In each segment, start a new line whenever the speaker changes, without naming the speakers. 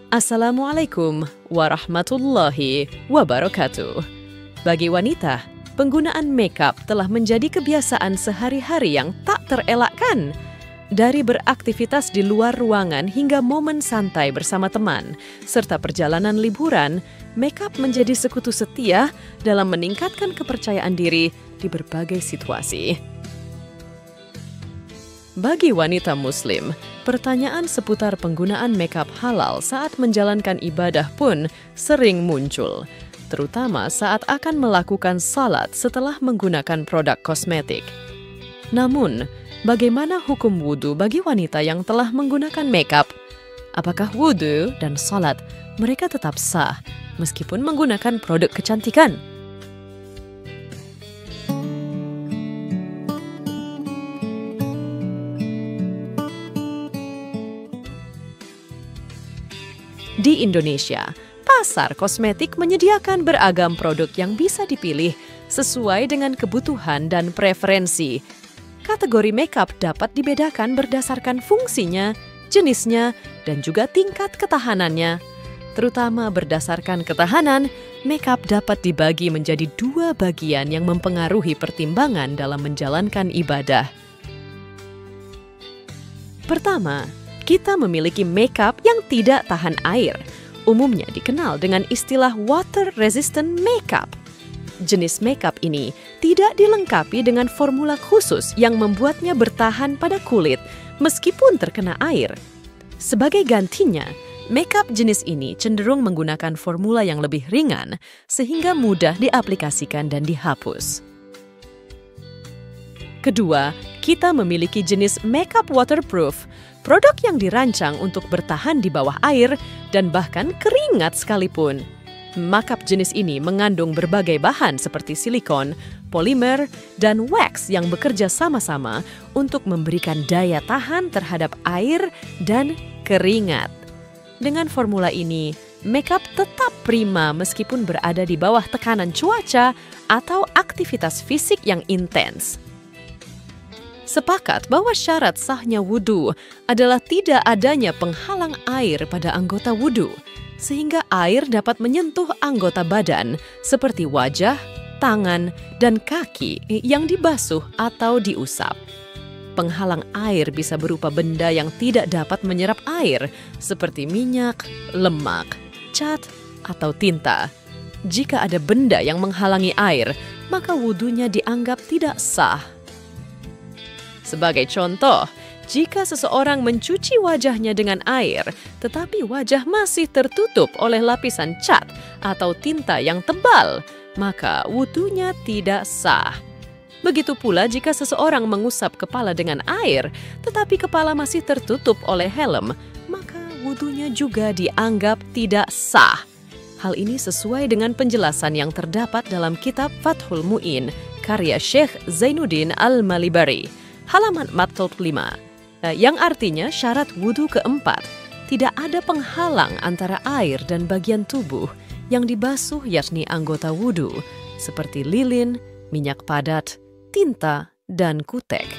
Assalamualaikum warahmatullahi wabarakatuh. Bagi wanita, penggunaan makeup telah menjadi kebiasaan sehari-hari yang tak terelakkan. Dari beraktivitas di luar ruangan hingga momen santai bersama teman, serta perjalanan liburan, makeup menjadi sekutu setia dalam meningkatkan kepercayaan diri di berbagai situasi. Bagi wanita muslim, pertanyaan seputar penggunaan makeup halal saat menjalankan ibadah pun sering muncul, terutama saat akan melakukan salat setelah menggunakan produk kosmetik. Namun, bagaimana hukum wudhu bagi wanita yang telah menggunakan makeup? Apakah wudhu dan salat mereka tetap sah meskipun menggunakan produk kecantikan? Di Indonesia, pasar kosmetik menyediakan beragam produk yang bisa dipilih sesuai dengan kebutuhan dan preferensi. Kategori makeup dapat dibedakan berdasarkan fungsinya, jenisnya, dan juga tingkat ketahanannya. Terutama berdasarkan ketahanan, makeup dapat dibagi menjadi dua bagian yang mempengaruhi pertimbangan dalam menjalankan ibadah. Pertama, kita memiliki makeup yang tidak tahan air, umumnya dikenal dengan istilah water resistant makeup. Jenis makeup ini tidak dilengkapi dengan formula khusus yang membuatnya bertahan pada kulit meskipun terkena air. Sebagai gantinya, makeup jenis ini cenderung menggunakan formula yang lebih ringan sehingga mudah diaplikasikan dan dihapus. Kedua, kita memiliki jenis makeup waterproof, produk yang dirancang untuk bertahan di bawah air dan bahkan keringat sekalipun. Makeup jenis ini mengandung berbagai bahan seperti silikon, polimer, dan wax yang bekerja sama-sama untuk memberikan daya tahan terhadap air dan keringat. Dengan formula ini, makeup tetap prima meskipun berada di bawah tekanan cuaca atau aktivitas fisik yang intens. Sepakat bahwa syarat sahnya wudhu adalah tidak adanya penghalang air pada anggota wudhu, sehingga air dapat menyentuh anggota badan seperti wajah, tangan, dan kaki yang dibasuh atau diusap. Penghalang air bisa berupa benda yang tidak dapat menyerap air, seperti minyak, lemak, cat, atau tinta. Jika ada benda yang menghalangi air, maka wudhunya dianggap tidak sah. Sebagai contoh, jika seseorang mencuci wajahnya dengan air, tetapi wajah masih tertutup oleh lapisan cat atau tinta yang tebal, maka wudhunya tidak sah. Begitu pula jika seseorang mengusap kepala dengan air, tetapi kepala masih tertutup oleh helm, maka wudhunya juga dianggap tidak sah. Hal ini sesuai dengan penjelasan yang terdapat dalam kitab Fathul Mu'in, karya Syekh Zainuddin Al-Malibari, halaman 45, yang artinya syarat wudhu keempat, tidak ada penghalang antara air dan bagian tubuh yang dibasuh yakni anggota wudhu, seperti lilin, minyak padat, tinta, dan kutek.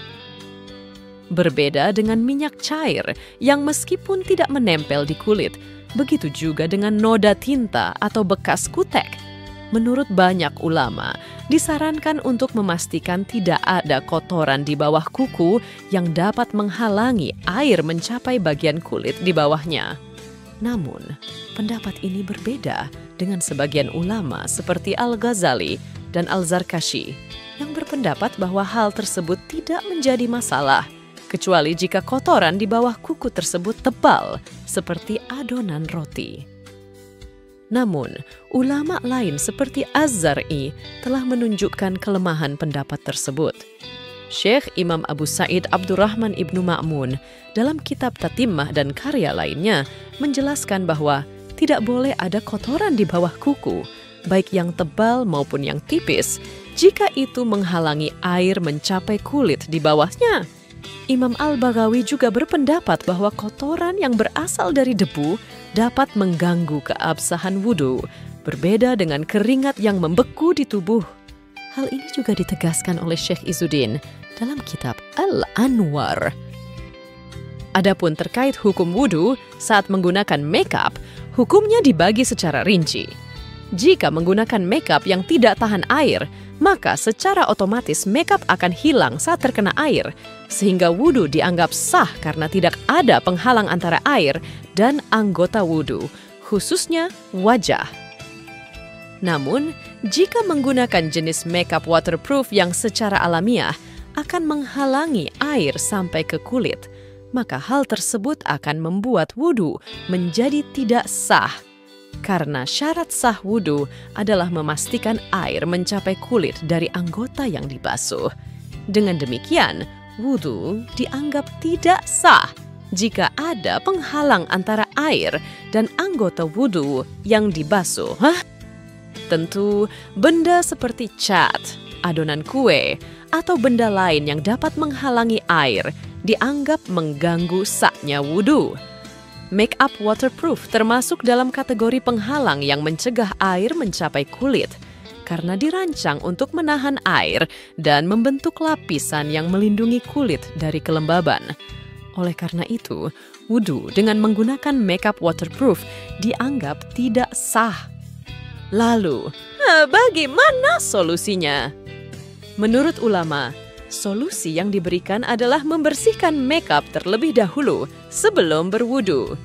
Berbeda dengan minyak cair yang meskipun tidak menempel di kulit, begitu juga dengan noda tinta atau bekas kutek. Menurut banyak ulama, disarankan untuk memastikan tidak ada kotoran di bawah kuku yang dapat menghalangi air mencapai bagian kulit di bawahnya. Namun, pendapat ini berbeda dengan sebagian ulama seperti Al-Ghazali dan Al-Zarkashi yang berpendapat bahwa hal tersebut tidak menjadi masalah, kecuali jika kotoran di bawah kuku tersebut tebal, seperti adonan roti. Namun, ulama lain seperti Az-Zar'i telah menunjukkan kelemahan pendapat tersebut. Syekh Imam Abu Sa'id Abdurrahman Ibnu Ma'mun dalam kitab Tatimmah dan karya lainnya menjelaskan bahwa tidak boleh ada kotoran di bawah kuku, baik yang tebal maupun yang tipis, jika itu menghalangi air mencapai kulit di bawahnya. Imam Al-Baghawi juga berpendapat bahwa kotoran yang berasal dari debu dapat mengganggu keabsahan wudhu, berbeda dengan keringat yang membeku di tubuh. Hal ini juga ditegaskan oleh Syekh Izzuddin dalam kitab Al-Anwar. Adapun terkait hukum wudu saat menggunakan makeup, hukumnya dibagi secara rinci. Jika menggunakan makeup yang tidak tahan air, maka secara otomatis makeup akan hilang saat terkena air, sehingga wudu dianggap sah karena tidak ada penghalang antara air dan anggota wudu, khususnya wajah. Namun, jika menggunakan jenis makeup waterproof yang secara alamiah akan menghalangi air sampai ke kulit, maka hal tersebut akan membuat wudu menjadi tidak sah. Karena syarat sah wudu adalah memastikan air mencapai kulit dari anggota yang dibasuh. Dengan demikian, wudu dianggap tidak sah jika ada penghalang antara air dan anggota wudu yang dibasuh. Tentu, benda seperti cat, adonan kue, atau benda lain yang dapat menghalangi air dianggap mengganggu sahnya wudu. Make-up waterproof termasuk dalam kategori penghalang yang mencegah air mencapai kulit karena dirancang untuk menahan air dan membentuk lapisan yang melindungi kulit dari kelembaban. Oleh karena itu, wudu dengan menggunakan make-up waterproof dianggap tidak sah. Lalu, bagaimana solusinya? Menurut ulama, solusi yang diberikan adalah membersihkan makeup terlebih dahulu sebelum berwudu.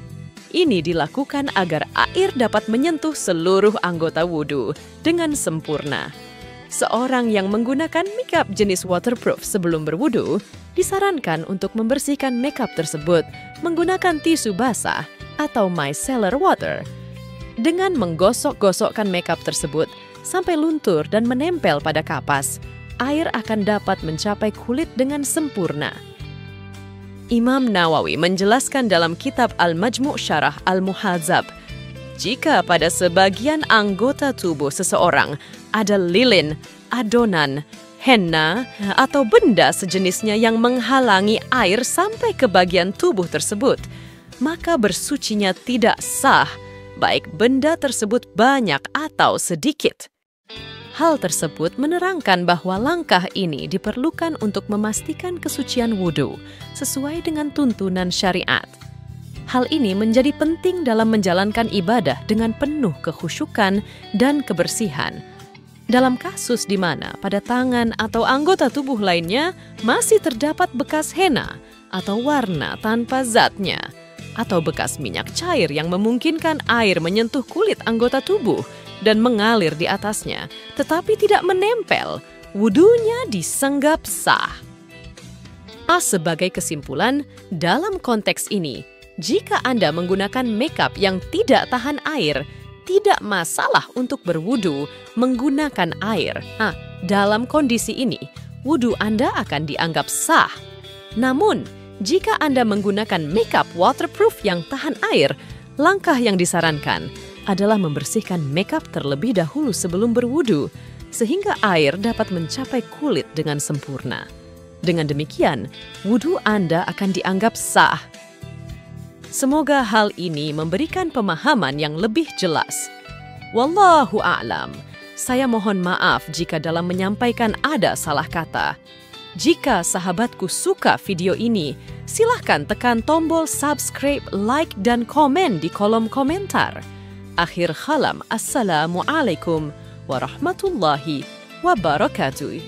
Ini dilakukan agar air dapat menyentuh seluruh anggota wudu dengan sempurna. Seorang yang menggunakan makeup jenis waterproof sebelum berwudu disarankan untuk membersihkan makeup tersebut menggunakan tisu basah atau micellar water. Dengan menggosok-gosokkan makeup tersebut sampai luntur dan menempel pada kapas, air akan dapat mencapai kulit dengan sempurna. Imam Nawawi menjelaskan dalam kitab Al-Majmu' Syarah Al-Muhadzab, jika pada sebagian anggota tubuh seseorang ada lilin, adonan, henna, atau benda sejenisnya yang menghalangi air sampai ke bagian tubuh tersebut, maka bersucinya tidak sah, baik benda tersebut banyak atau sedikit. Hal tersebut menerangkan bahwa langkah ini diperlukan untuk memastikan kesucian wudu sesuai dengan tuntunan syariat. Hal ini menjadi penting dalam menjalankan ibadah dengan penuh kekhusyukan dan kebersihan. Dalam kasus di mana pada tangan atau anggota tubuh lainnya masih terdapat bekas henna atau warna tanpa zatnya, atau bekas minyak cair yang memungkinkan air menyentuh kulit anggota tubuh dan mengalir di atasnya, tetapi tidak menempel, wudunya disanggap sah. Sebagai kesimpulan, dalam konteks ini, jika Anda menggunakan makeup yang tidak tahan air, tidak masalah untuk berwudu menggunakan air. Dalam kondisi ini, wudu Anda akan dianggap sah. Namun, jika Anda menggunakan makeup waterproof yang tahan air, langkah yang disarankan adalah membersihkan makeup terlebih dahulu sebelum berwudu, sehingga air dapat mencapai kulit dengan sempurna. Dengan demikian, wudu Anda akan dianggap sah. Semoga hal ini memberikan pemahaman yang lebih jelas. Wallahu a'lam. Saya mohon maaf jika dalam menyampaikan ada salah kata. Jika sahabatku suka video ini, silahkan tekan tombol subscribe, like, dan komen di kolom komentar. Akhir kalam, assalamualaikum warahmatullahi wabarakatuh.